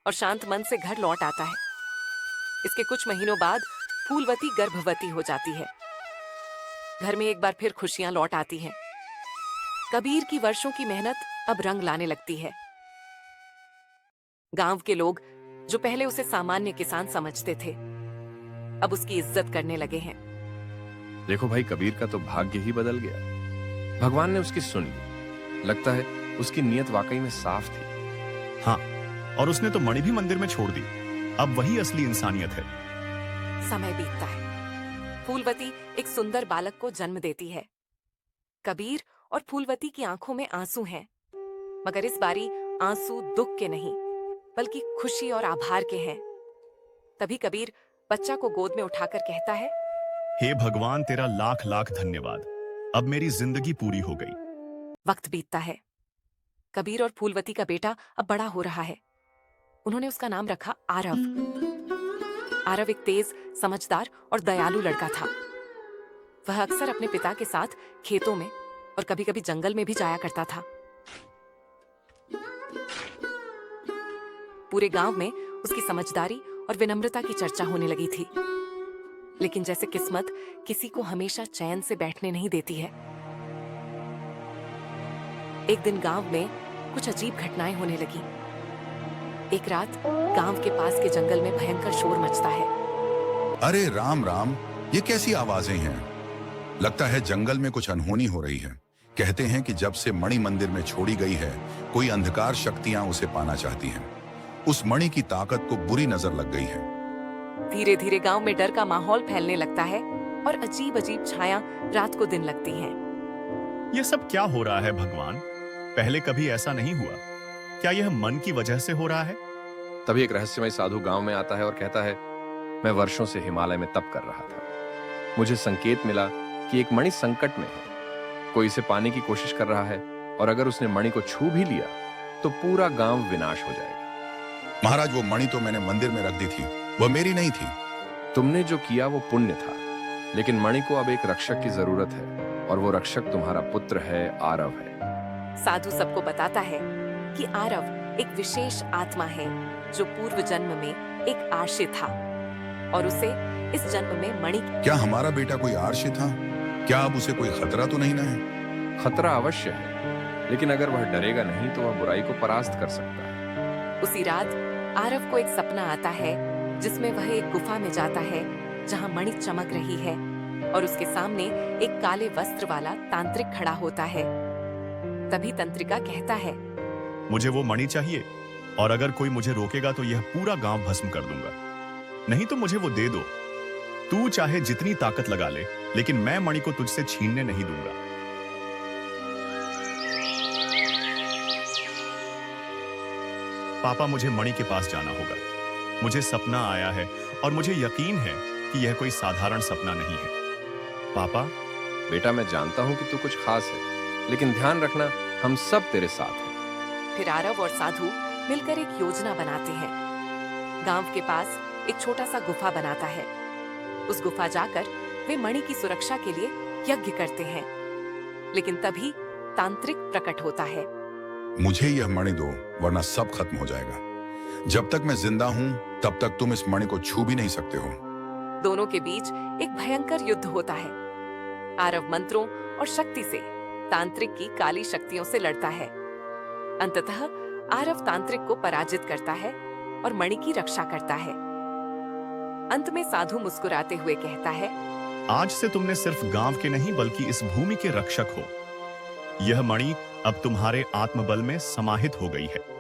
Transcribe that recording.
और शांत मन से घर लौट आता है। इसके कुछ महीनों बाद फूलवती गर्भवती हो जाती है। घर में एक बार फिर खुशियां लौट आती हैं। कबीर की वर्षों की मेहनत अब रंग लाने लगती है। गांव के लोग जो पहले उसे सामान्य किसान समझते थे, अब उसकी इज्जत करने लगे हैं। देखो भाई, कबीर का तो भाग्य ही बदल गया। भगवान ने उसकी सुन ली। लगता है उसकी नीयत वाकई में साफ थी। हाँ, और उसने तो मणि भी मंदिर में छोड़ दी। अब वही असली इंसानियत है। समय बीतता है। फूलवती एक सुंदर बालक को जन्म देती है। कबीर और फूलवती की आंखों में आंसू हैं, मगर इस बारी आंसू दुख के नहीं बल्कि खुशी और आभार के हैं। तभी कबीर बच्चा को गोद में उठाकर कहता है, हे भगवान, तेरा लाख लाख धन्यवाद। अब मेरी जिंदगी पूरी हो गई। वक्त बीतता है। कबीर और फूलवती का बेटा अब बड़ा हो रहा है। उन्होंने उसका नाम रखा आरव। आरव एक तेज, समझदार और दयालु लड़का था। वह अक्सर अपने पिता के साथ खेतों में और कभी-कभी जंगल में भी जाया करता था। पूरे गांव में उसकी समझदारी और विनम्रता की चर्चा होने लगी थी। लेकिन जैसे किस्मत किसी को हमेशा चैन से बैठने नहीं देती है, एक दिन गांव में कुछ अजीब घटनाएं होने लगी। एक रात गांव के पास के जंगल में भयंकर शोर मचता है। अरे राम राम, ये कैसी आवाजें हैं? लगता है जंगल में कुछ अनहोनी हो रही है। कहते हैं कि जब से मणि मंदिर में छोड़ी गई है, कोई अंधकार शक्तियां उसे पाना चाहती हैं। उस मणि की ताकत को बुरी नजर लग गई है। धीरे धीरे गांव में डर का माहौल फैलने लगता है और अजीब अजीब छाया रात को दिन लगती हैं। ये सब क्या हो रहा है भगवान? पहले कभी ऐसा नहीं हुआ। क्या यह मन की वजह से हो रहा है? तभी एक रहस्यमय साधु गांव में आता है और कहता है, मैं वर्षों से हिमालय में तप कर रहा था। मुझे संकेत मिला कि एक मणि संकट में है। कोई इसे पाने की कोशिश कर रहा है और अगर उसने मणि को छू भी लिया तो पूरा गांव विनाश हो जाएगा। महाराज, वो मणि तो मैंने मंदिर में रख दी थी, वह मेरी नहीं थी। तुमने जो किया वो पुण्य था, लेकिन मणि को अब एक रक्षक की जरूरत है और वो रक्षक तुम्हारा पुत्र है, आरव है। साधु सबको बताता है कि आरव एक विशेष आत्मा है जो पूर्व जन्म में एक आर्षि था और उसे इस जन्म में मणि। क्या हमारा बेटा कोई आर्षि था? क्या अब उसे कोई खतरा तो नहीं ना है? खतरा अवश्य है, लेकिन अगर वह डरेगा नहीं तो वह बुराई को परास्त कर सकता है। उसी रात आरव को एक सपना आता है जिसमें वह एक गुफा में जाता है जहां मणि चमक रही है और उसके सामने एक काले वस्त्र वाला तांत्रिक खड़ा होता है। तभी तंत्रिका कहता है, मुझे वो मणि चाहिए और अगर कोई मुझे रोकेगा तो यह पूरा गांव भस्म कर दूंगा। नहीं तो मुझे वो दे दो। तू चाहे जितनी ताकत लगा ले, लेकिन मैं मणि को तुझसे छीनने नहीं दूंगा। पापा, मुझे मणि के पास जाना होगा। मुझे सपना आया है और मुझे यकीन है कि यह कोई साधारण सपना नहीं है। पापा। बेटा, मैं जानता हूं कि तू कुछ खास है, लेकिन ध्यान रखना, हम सब तेरे साथ हैं। फिर आरव और साधु मिलकर एक योजना बनाते हैं। गांव के पास एक छोटा सा गुफा बनाता है। उस गुफा जाकर वे मणि की सुरक्षा के लिए यज्ञ करते हैं। लेकिन तभी तांत्रिक प्रकट होता है। मुझे यह मणि दो, वरना सब खत्म हो जाएगा। जब तक मैं जिंदा हूं, तब तक तुम इस मणि को छू भी नहीं सकते हो। दोनों के बीच एक भयंकर युद्ध होता है। आरव मंत्रों और शक्ति से तांत्रिक की काली शक्तियों से लड़ता है। अंततः आरव तांत्रिक को पराजित करता है और मणि की रक्षा करता है। अंत में साधु मुस्कुराते हुए कहता है, आज से तुमने सिर्फ गांव के नहीं बल्कि इस भूमि के रक्षक हो। यह मणि अब तुम्हारे आत्मबल में समाहित हो गई है।